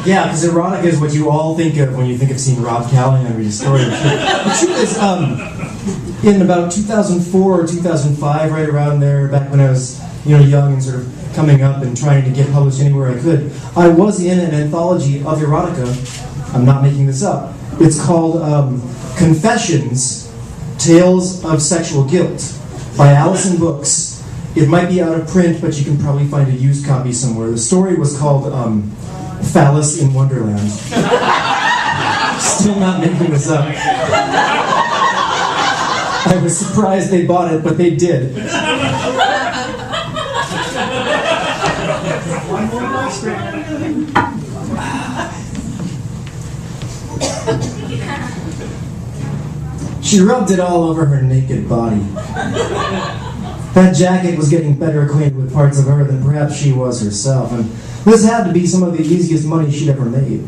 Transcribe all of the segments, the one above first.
Yeah, because erotica is what you all think of when you think of seeing Rob Callahan read a story. The truth is, in about 2004 or 2005, right around there, back when I was young and sort of coming up and trying to get published anywhere I could, I was in an anthology of erotica. I'm not making this up. It's called Confessions, Tales of Sexual Guilt by Allison Books. It might be out of print, but you can probably find a used copy somewhere. The story was called Phallus in Wonderland. Still not making this up. I was surprised they bought it, but they did. One more last She rubbed it all over her naked body. That jacket was getting better acquainted with parts of her than perhaps she was herself, and this had to be some of the easiest money she'd ever made.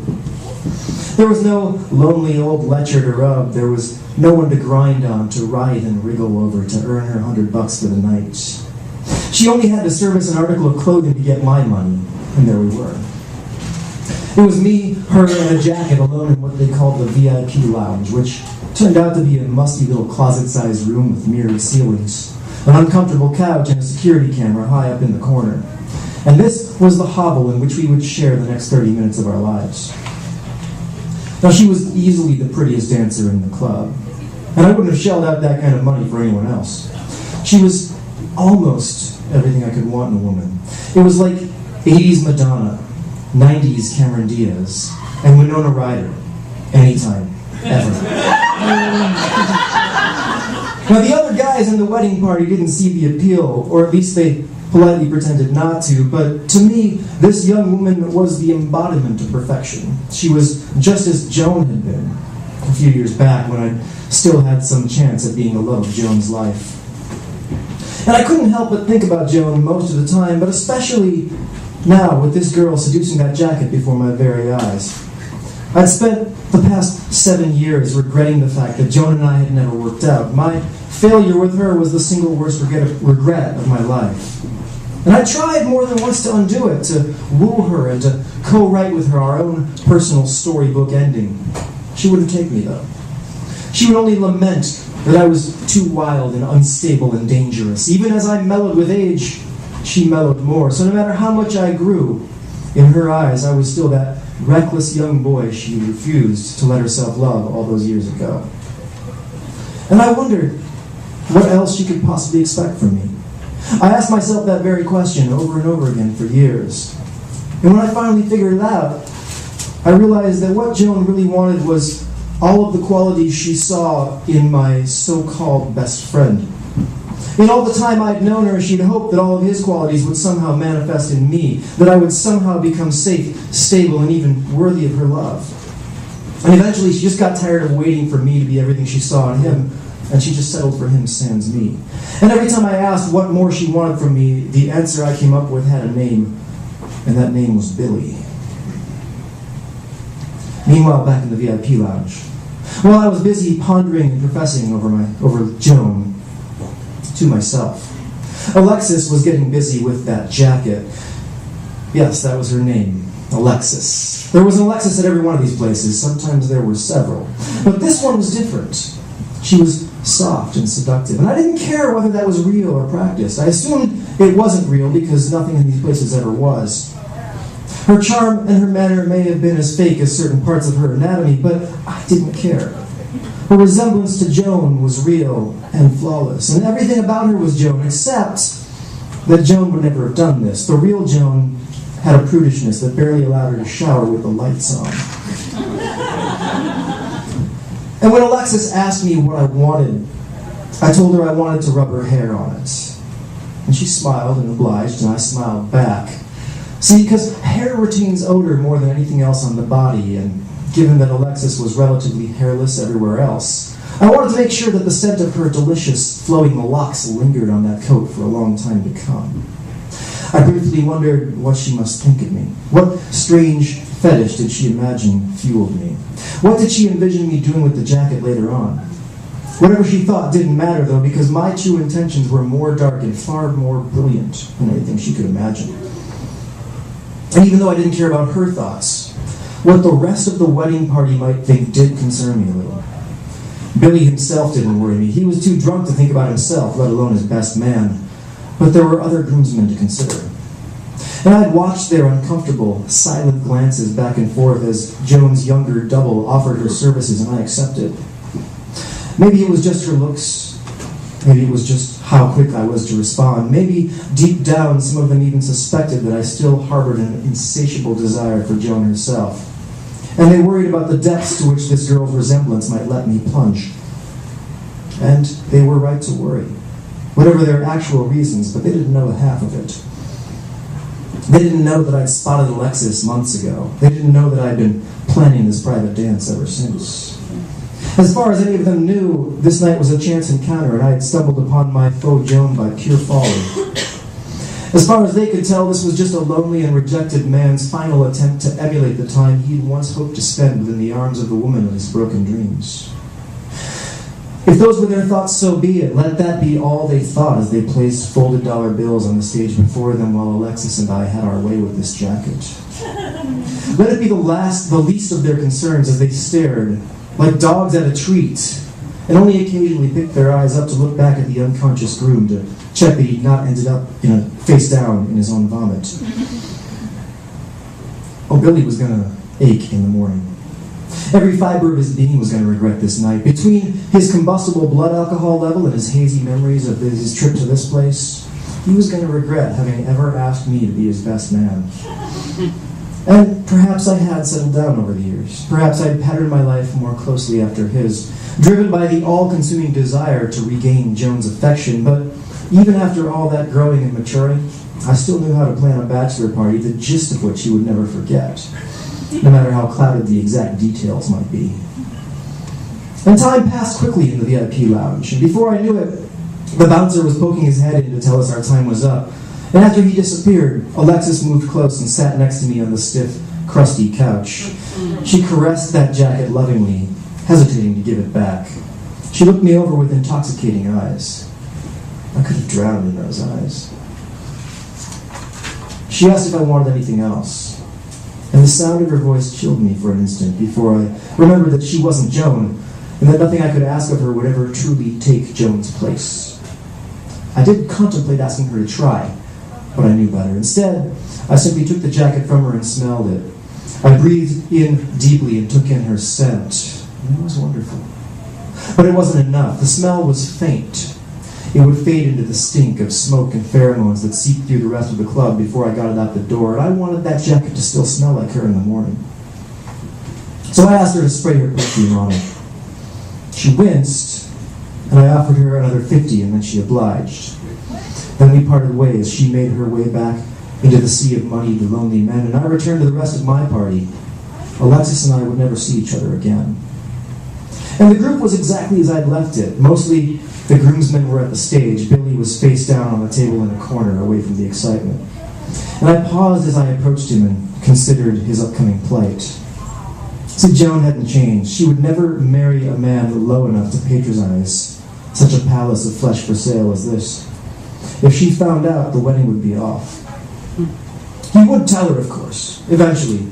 There was no lonely old lecher to rub. There was no one to grind on, to writhe and wriggle over, to earn her $100 for the night. She only had to service an article of clothing to get my money, and there we were. It was me, her, and a jacket alone in what they called the VIP lounge, which turned out to be a musty little closet-sized room with mirrored ceilings, an uncomfortable couch, and a security camera high up in the corner. And this was the hovel in which we would share the next 30 minutes of our lives. Now, she was easily the prettiest dancer in the club, and I wouldn't have shelled out that kind of money for anyone else. She was almost everything I could want in a woman. It was like 80s Madonna, 90s Cameron Diaz, and Winona Ryder, anytime, ever. Now, the other guys in the wedding party didn't see the appeal, or at least they politely pretended not to, but to me, this young woman was the embodiment of perfection. She was just as Joan had been a few years back when I still had some chance at being the love of Joan's life. And I couldn't help but think about Joan most of the time, but especially now with this girl seducing that jacket before my very eyes. I'd spent the past 7 years regretting the fact that Joan and I had never worked out. My failure with her was the single worst regret of my life. And I tried more than once to undo it, to woo her and to co-write with her our own personal storybook ending. She wouldn't take me, though. She would only lament that I was too wild and unstable and dangerous. Even as I mellowed with age, she mellowed more. So no matter how much I grew, in her eyes, I was still that reckless young boy she refused to let herself love all those years ago. And I wondered what else she could possibly expect from me. I asked myself that very question over and over again for years. And when I finally figured it out, I realized that what Joan really wanted was all of the qualities she saw in my so-called best friend. In all the time I'd known her, she'd hoped that all of his qualities would somehow manifest in me, that I would somehow become safe, stable, and even worthy of her love. And eventually she just got tired of waiting for me to be everything she saw in him, and she just settled for him sans me. And every time I asked what more she wanted from me, the answer I came up with had a name, and that name was Billy. Meanwhile, back in the VIP lounge, while I was busy pondering and professing over Joan to myself, Alexis was getting busy with that jacket. Yes, that was her name, Alexis. There was an Alexis at every one of these places. Sometimes there were several. But this one was different. She was soft and seductive, and I didn't care whether that was real or practiced. I assumed it wasn't real because nothing in these places ever was. Her charm and her manner may have been as fake as certain parts of her anatomy, but I didn't care. Her resemblance to Joan was real and flawless, and everything about her was Joan, except that Joan would never have done this. The real Joan had a prudishness that barely allowed her to shower with the lights on. And when Alexis asked me what I wanted, I told her I wanted to rub her hair on it. And she smiled and obliged, and I smiled back. See, because hair retains odor more than anything else on the body, and given that Alexis was relatively hairless everywhere else, I wanted to make sure that the scent of her delicious, flowing locks lingered on that coat for a long time to come. I briefly wondered what she must think of me. What strange fetish did she imagine fueled me? What did she envision me doing with the jacket later on? Whatever she thought didn't matter, though, because my true intentions were more dark and far more brilliant than anything she could imagine. And even though I didn't care about her thoughts, what the rest of the wedding party might think did concern me a little. Billy himself didn't worry me. He was too drunk to think about himself, let alone his best man. But there were other groomsmen to consider. And I'd watched their uncomfortable, silent glances back and forth as Joan's younger double offered her services and I accepted. Maybe it was just her looks. Maybe it was just how quick I was to respond. Maybe deep down some of them even suspected that I still harbored an insatiable desire for Joan herself. And they worried about the depths to which this girl's resemblance might let me plunge. And they were right to worry. Whatever their actual reasons, but they didn't know half of it. They didn't know that I'd spotted Alexis months ago. They didn't know that I'd been planning this private dance ever since. As far as any of them knew, this night was a chance encounter, and I had stumbled upon my foe Joan by pure folly. As far as they could tell, this was just a lonely and rejected man's final attempt to emulate the time he'd once hoped to spend within the arms of the woman of his broken dreams. If those were their thoughts, so be it. Let that be all they thought as they placed folded dollar bills on the stage before them while Alexis and I had our way with this jacket. Let it be the least of their concerns as they stared, like dogs at a treat, and only occasionally picked their eyes up to look back at the unconscious groom to check that he'd not ended up face down in his own vomit. Oh, Billy was going to ache in the morning. Every fiber of his being was going to regret this night. Between his combustible blood alcohol level and his hazy memories of his trip to this place, he was going to regret having ever asked me to be his best man. And perhaps I had settled down over the years. Perhaps I'd patterned my life more closely after his, driven by the all-consuming desire to regain Joan's affection. But even after all that growing and maturing, I still knew how to plan a bachelor party, the gist of which he would never forget, no matter how clouded the exact details might be. And time passed quickly in the VIP lounge, and before I knew it, the bouncer was poking his head in to tell us our time was up. And after he disappeared, Alexis moved close and sat next to me on the stiff, crusty couch. She caressed that jacket lovingly, hesitating to give it back. She looked me over with intoxicating eyes. I could have drowned in those eyes. She asked if I wanted anything else, and the sound of her voice chilled me for an instant before I remembered that she wasn't Joan, and that nothing I could ask of her would ever truly take Joan's place. I did contemplate asking her to try, but I knew better. Instead, I simply took the jacket from her and smelled it. I breathed in deeply and took in her scent. And it was wonderful. But it wasn't enough. The smell was faint. It would fade into the stink of smoke and pheromones that seeped through the rest of the club before I got it out the door, and I wanted that jacket to still smell like her in the morning. So I asked her to spray her perfume on it. She winced, and I offered her another 50, and then she obliged. Then we parted ways. She made her way back into the sea of moneyed, lonely men, and I returned to the rest of my party. Alexis and I would never see each other again. And the group was exactly as I'd left it. Mostly the groomsmen were at the stage. Billy was face down on the table in a corner, away from the excitement. And I paused as I approached him and considered his upcoming plight. See, Joan hadn't changed. She would never marry a man low enough to patronize such a palace of flesh for sale as this. If she found out, the wedding would be off. He would tell her, of course, eventually.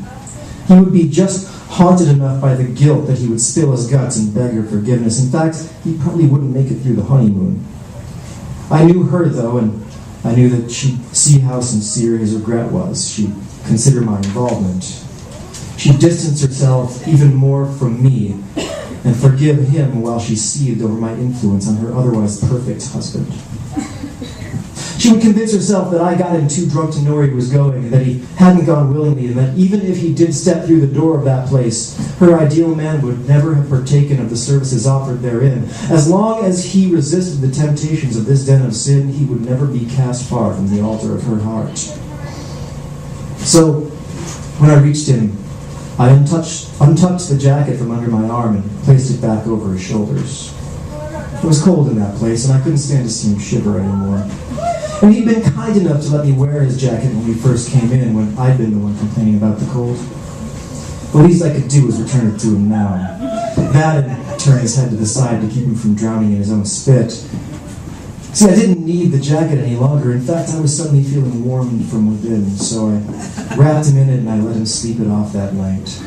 He would be just haunted enough by the guilt that he would spill his guts and beg her forgiveness. In fact, he probably wouldn't make it through the honeymoon. I knew her, though, and I knew that she'd see how sincere his regret was. She'd consider my involvement. She'd distance herself even more from me and forgive him while she seethed over my influence on her otherwise perfect husband. She would convince herself that I got him too drunk to know where he was going, and that he hadn't gone willingly, and that even if he did step through the door of that place, her ideal man would never have partaken of the services offered therein. As long as he resisted the temptations of this den of sin, he would never be cast far from the altar of her heart. So, when I reached him, I untucked the jacket from under my arm and placed it back over his shoulders. It was cold in that place, and I couldn't stand to see him shiver anymore. And he'd been kind enough to let me wear his jacket when we first came in, when I'd been the one complaining about the cold. The least I could do was return it to him now. That and turn his head to the side to keep him from drowning in his own spit. See, I didn't need the jacket any longer. In fact, I was suddenly feeling warmed from within, so I wrapped him in it, and I let him sleep it off that night.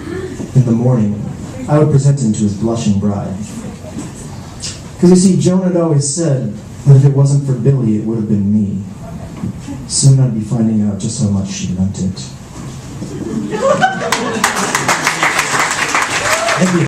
In the morning, I would present him to his blushing bride. Because you see, Joan had always said that if it wasn't for Billy, it would have been me. Soon I'd be finding out just how much she meant it. Thank you.